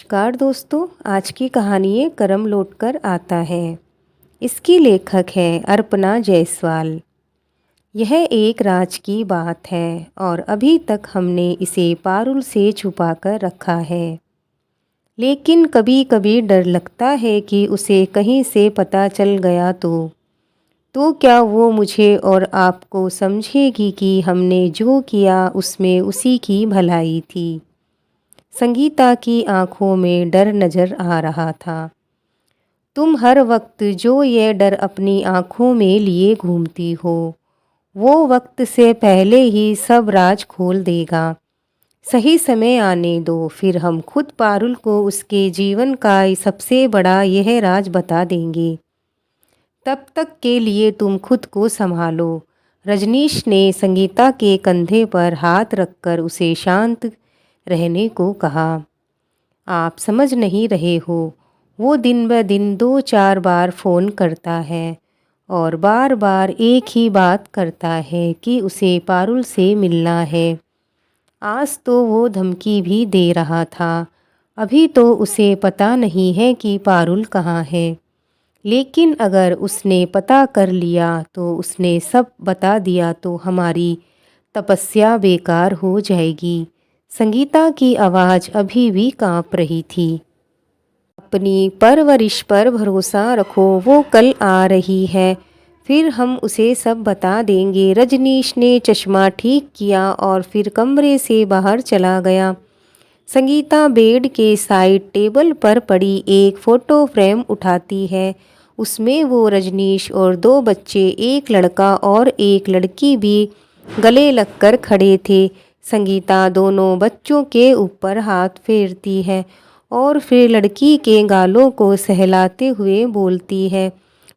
नमस्कार दोस्तों। आज की कहानी है करम लौटकर आता है। इसकी लेखक है अर्पणा जायसवाल। यह एक राज की बात है और अभी तक हमने इसे पारुल से छुपाकर रखा है। लेकिन कभी कभी डर लगता है कि उसे कहीं से पता चल गया तो क्या वो मुझे और आपको समझेगी कि हमने जो किया उसमें उसी की भलाई थी। संगीता की आंखों में डर नजर आ रहा था। तुम हर वक्त जो ये डर अपनी आंखों में लिए घूमती हो, वो वक्त से पहले ही सब राज खोल देगा। सही समय आने दो, फिर हम खुद पारुल को उसके जीवन का सबसे बड़ा यह राज बता देंगे। तब तक के लिए तुम खुद को संभालो। रजनीश ने संगीता के कंधे पर हाथ रखकर उसे शांत रहने को कहा। आप समझ नहीं रहे हो, वो दिन ब दिन 2-4 बार फ़ोन करता है और बार बार एक ही बात करता है कि उसे पारुल से मिलना है। आज तो वो धमकी भी दे रहा था। अभी तो उसे पता नहीं है कि पारुल कहाँ है, लेकिन अगर उसने पता कर लिया तो उसने सब बता दिया तो हमारी तपस्या बेकार हो जाएगी। संगीता की आवाज़ अभी भी कांप रही थी। अपनी परवरिश पर भरोसा रखो, वो कल आ रही है, फिर हम उसे सब बता देंगे। रजनीश ने चश्मा ठीक किया और फिर कमरे से बाहर चला गया। संगीता बेड के साइड टेबल पर पड़ी एक फ़ोटो फ्रेम उठाती है। उसमें वो रजनीश और 2 बच्चे, एक लड़का और एक लड़की भी गले लगकर खड़े थे। संगीता दोनों बच्चों के ऊपर हाथ फेरती है और फिर लड़की के गालों को सहलाते हुए बोलती है,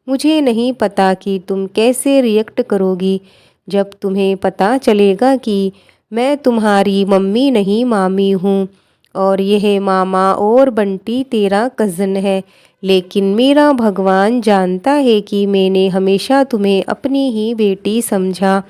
मुझे नहीं पता कि तुम कैसे रिएक्ट करोगी जब तुम्हें पता चलेगा कि मैं तुम्हारी मम्मी नहीं मामी हूँ और यह मामा और बंटी तेरा कज़न है। लेकिन मेरा भगवान जानता है कि मैंने हमेशा तुम्हें अपनी ही बेटी समझा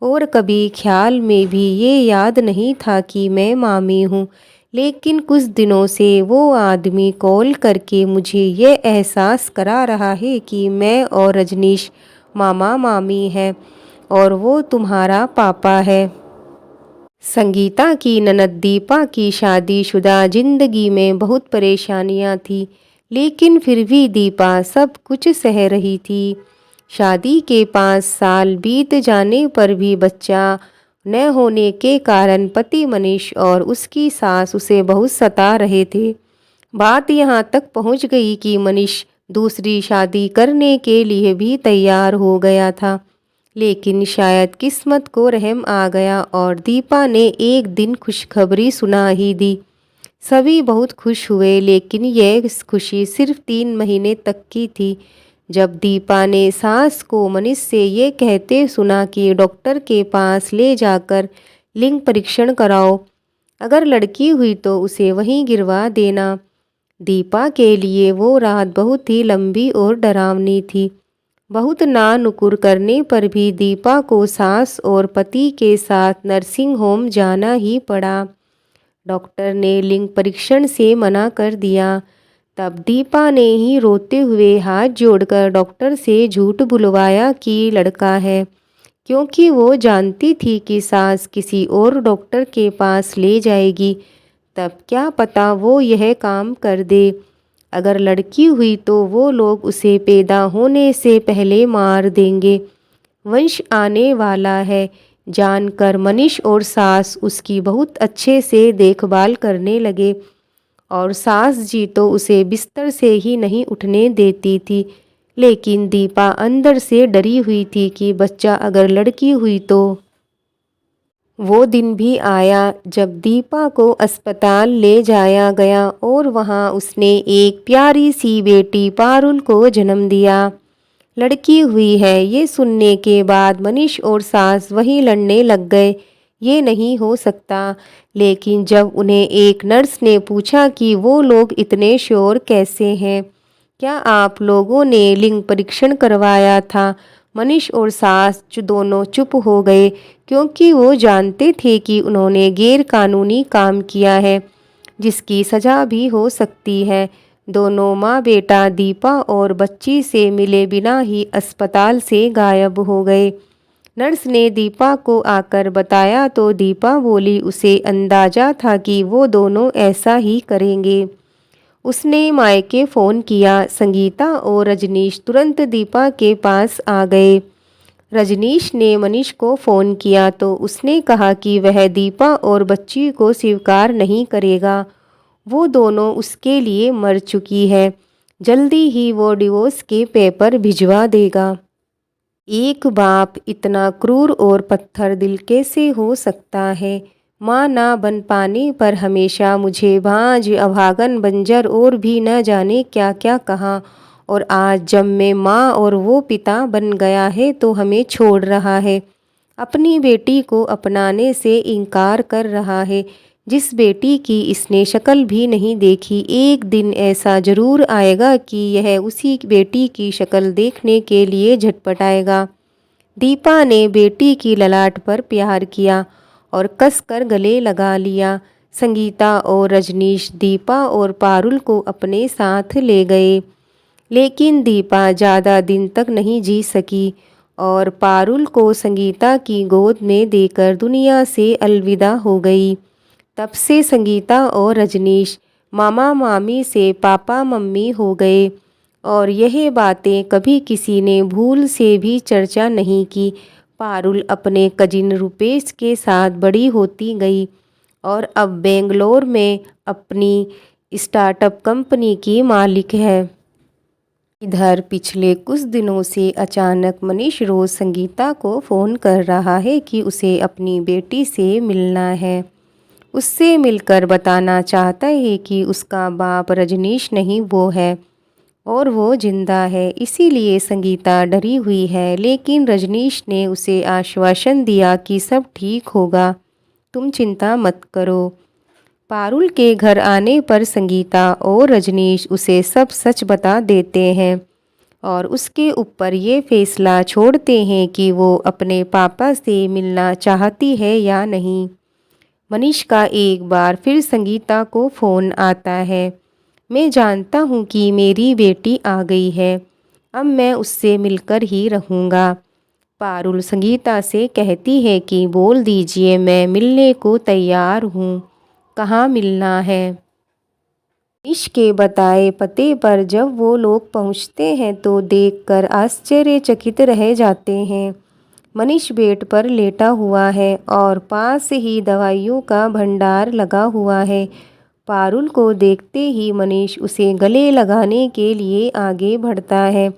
और कभी ख्याल में भी ये याद नहीं था कि मैं मामी हूँ। लेकिन कुछ दिनों से वो आदमी कॉल करके मुझे ये एहसास करा रहा है कि मैं और रजनीश मामा मामी हैं और वो तुम्हारा पापा है। संगीता की ननद दीपा की शादीशुदा जिंदगी में बहुत परेशानियां थी, लेकिन फिर भी दीपा सब कुछ सह रही थी। शादी के 5 साल बीत जाने पर भी बच्चा न होने के कारण पति मनीष और उसकी सास उसे बहुत सता रहे थे। बात यहाँ तक पहुँच गई कि मनीष दूसरी शादी करने के लिए भी तैयार हो गया था। लेकिन शायद किस्मत को रहम आ गया और दीपा ने एक दिन खुशखबरी सुना ही दी। सभी बहुत खुश हुए, लेकिन यह खुशी सिर्फ 3 महीने तक की थी। जब दीपा ने सास को मनीष से ये कहते सुना कि डॉक्टर के पास ले जाकर लिंग परीक्षण कराओ, अगर लड़की हुई तो उसे वहीं गिरवा देना। दीपा के लिए वो रात बहुत ही लंबी और डरावनी थी। बहुत ना नुकुर करने पर भी दीपा को सास और पति के साथ नर्सिंग होम जाना ही पड़ा। डॉक्टर ने लिंग परीक्षण से मना कर दिया। तब दीपा ने ही रोते हुए हाथ जोड़कर डॉक्टर से झूठ बुलवाया कि लड़का है, क्योंकि वो जानती थी कि सास किसी और डॉक्टर के पास ले जाएगी। तब क्या पता वो यह काम कर दे। अगर लड़की हुई तो वो लोग उसे पैदा होने से पहले मार देंगे। वंश आने वाला है जानकर मनीष और सास उसकी बहुत अच्छे से देखभाल करने लगे और सास जी तो उसे बिस्तर से ही नहीं उठने देती थी। लेकिन दीपा अंदर से डरी हुई थी कि बच्चा अगर लड़की हुई तो। वो दिन भी आया जब दीपा को अस्पताल ले जाया गया और वहाँ उसने एक प्यारी सी बेटी पारुल को जन्म दिया। लड़की हुई है ये सुनने के बाद मनीष और सास वहीं लड़ने लग गए, ये नहीं हो सकता। लेकिन जब उन्हें एक नर्स ने पूछा कि वो लोग इतने श्योर कैसे हैं, क्या आप लोगों ने लिंग परीक्षण करवाया था, मनीष और सास दोनों चुप हो गए, क्योंकि वो जानते थे कि उन्होंने गैर कानूनी काम किया है। जिसकी सज़ा भी हो सकती है। दोनों माँ बेटा दीपा और बच्ची से मिले बिना ही अस्पताल से गायब हो गए। नर्स ने दीपा को आकर बताया तो दीपा बोली उसे अंदाजा था कि वो दोनों ऐसा ही करेंगे। उसने मायके फ़ोन किया। संगीता और रजनीश तुरंत दीपा के पास आ गए। रजनीश ने मनीष को फ़ोन किया तो उसने कहा कि वह दीपा और बच्ची को स्वीकार नहीं करेगा। वो दोनों उसके लिए मर चुकी है। जल्दी ही वो डिवोर्स के पेपर भिजवा देगा। एक बाप इतना क्रूर और पत्थर दिल कैसे हो सकता है। माँ ना बन पाने पर हमेशा मुझे भांज, अभागन, बंजर और भी न जाने क्या क्या कहा, और आज जब मैं माँ और वो पिता बन गया है तो हमें छोड़ रहा है। अपनी बेटी को अपनाने से इनकार कर रहा है, जिस बेटी की इसने शक्ल भी नहीं देखी। एक दिन ऐसा ज़रूर आएगा कि यह उसी बेटी की शक्ल देखने के लिए झटपटाएगा। दीपा ने बेटी की ललाट पर प्यार किया और कसकर गले लगा लिया। संगीता और रजनीश दीपा और पारुल को अपने साथ ले गए, लेकिन दीपा ज़्यादा दिन तक नहीं जी सकी और पारुल को संगीता की गोद में देकर दुनिया से अलविदा हो गई। तब से संगीता और रजनीश मामा मामी से पापा मम्मी हो गए और यह बातें कभी किसी ने भूल से भी चर्चा नहीं की। पारुल अपने कजिन रुपेश के साथ बड़ी होती गई और अब बेंगलोर में अपनी स्टार्टअप कंपनी की मालिक है। इधर पिछले कुछ दिनों से अचानक मनीष रोज संगीता को फ़ोन कर रहा है कि उसे अपनी बेटी से मिलना है। उससे मिलकर बताना चाहता है कि उसका बाप रजनीश नहीं वो है और वो जिंदा है। इसीलिए संगीता डरी हुई है, लेकिन रजनीश ने उसे आश्वासन दिया कि सब ठीक होगा, तुम चिंता मत करो। पारुल के घर आने पर संगीता और रजनीश उसे सब सच बता देते हैं और उसके ऊपर ये फैसला छोड़ते हैं कि वो अपने पापा से मिलना चाहती है या नहीं। मनीष का एक बार फिर संगीता को फ़ोन आता है। मैं जानता हूँ कि मेरी बेटी आ गई है, अब मैं उससे मिलकर ही रहूँगा। पारुल संगीता से कहती है कि बोल दीजिए, मैं मिलने को तैयार हूँ, कहाँ मिलना है। मनीष के बताए पते पर जब वो लोग पहुँचते हैं तो देखकर आश्चर्यचकित रह जाते हैं। मनीष बेड पर लेटा हुआ है और पास ही दवाइयों का भंडार लगा हुआ है। पारुल को देखते ही मनीष उसे गले लगाने के लिए आगे बढ़ता है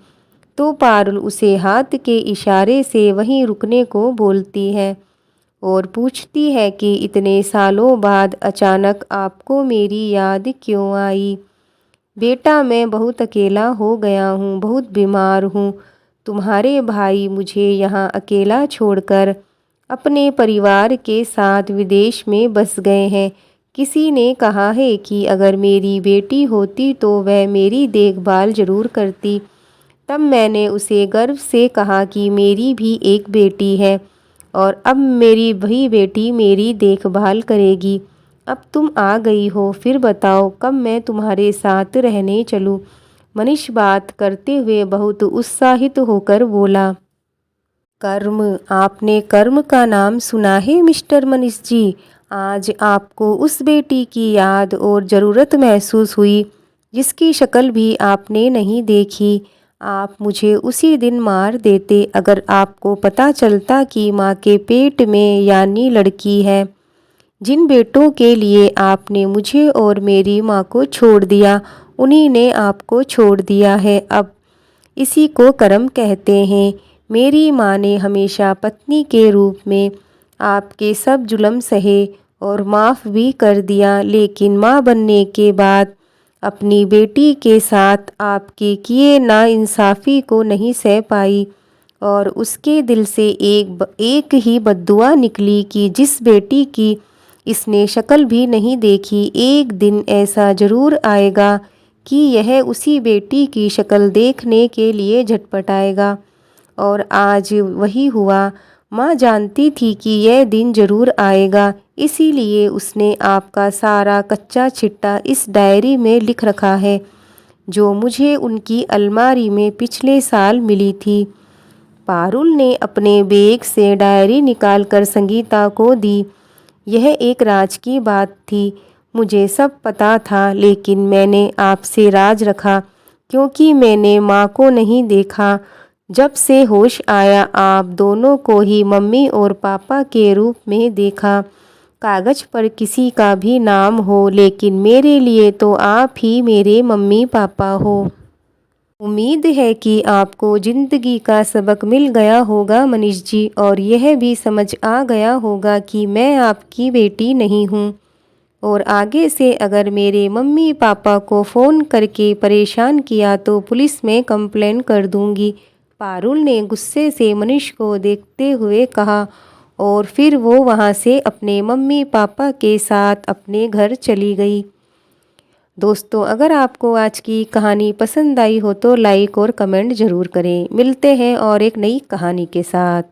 तो पारुल उसे हाथ के इशारे से वहीं रुकने को बोलती है और पूछती है कि इतने सालों बाद अचानक आपको मेरी याद क्यों आई। बेटा, मैं बहुत अकेला हो गया हूँ, बहुत बीमार हूँ। तुम्हारे भाई मुझे यहाँ अकेला छोड़कर अपने परिवार के साथ विदेश में बस गए हैं। किसी ने कहा है कि अगर मेरी बेटी होती तो वह मेरी देखभाल ज़रूर करती। तब मैंने उसे गर्व से कहा कि मेरी भी एक बेटी है और अब मेरी वही बेटी मेरी देखभाल करेगी। अब तुम आ गई हो, फिर बताओ कब मैं तुम्हारे साथ रहने चलूं। मनीष बात करते हुए बहुत उत्साहित होकर बोला। कर्म, आपने कर्म का नाम सुना है मिस्टर मनीष जी। आज आपको उस बेटी की याद और ज़रूरत महसूस हुई जिसकी शक्ल भी आपने नहीं देखी। आप मुझे उसी दिन मार देते अगर आपको पता चलता कि माँ के पेट में यानी लड़की है। जिन बेटों के लिए आपने मुझे और मेरी माँ को छोड़ दिया, उन्हीं ने आपको छोड़ दिया है। अब इसी को कर्म कहते हैं। मेरी माँ ने हमेशा पत्नी के रूप में आपके सब जुल्म सहे और माफ़ भी कर दिया, लेकिन माँ बनने के बाद अपनी बेटी के साथ आपके किए नाइंसाफ़ी को नहीं सह पाई और उसके दिल से एक ही बद्दुआ निकली कि जिस बेटी की इसने शक्ल भी नहीं देखी, एक दिन ऐसा ज़रूर आएगा कि यह उसी बेटी की शक्ल देखने के लिए झटपटाएगा। और आज वही हुआ। माँ जानती थी कि यह दिन ज़रूर आएगा, इसीलिए उसने आपका सारा कच्चा चिट्ठा इस डायरी में लिख रखा है, जो मुझे उनकी अलमारी में पिछले साल मिली थी। पारुल ने अपने बैग से डायरी निकालकर संगीता को दी। यह एक राज की बात थी। मुझे सब पता था, लेकिन मैंने आपसे राज रखा क्योंकि मैंने माँ को नहीं देखा। जब से होश आया आप दोनों को ही मम्मी और पापा के रूप में देखा। कागज़ पर किसी का भी नाम हो, लेकिन मेरे लिए तो आप ही मेरे मम्मी पापा हो। उम्मीद है कि आपको ज़िंदगी का सबक मिल गया होगा मनीष जी, और यह भी समझ आ गया होगा कि मैं आपकी बेटी नहीं हूँ, और आगे से अगर मेरे मम्मी पापा को फ़ोन करके परेशान किया तो पुलिस में कंप्लेंट कर दूँगी। पारुल ने गुस्से से मनीष को देखते हुए कहा, और फिर वो वहाँ से अपने मम्मी पापा के साथ अपने घर चली गई। दोस्तों, अगर आपको आज की कहानी पसंद आई हो तो लाइक और कमेंट ज़रूर करें। मिलते हैं और एक नई कहानी के साथ।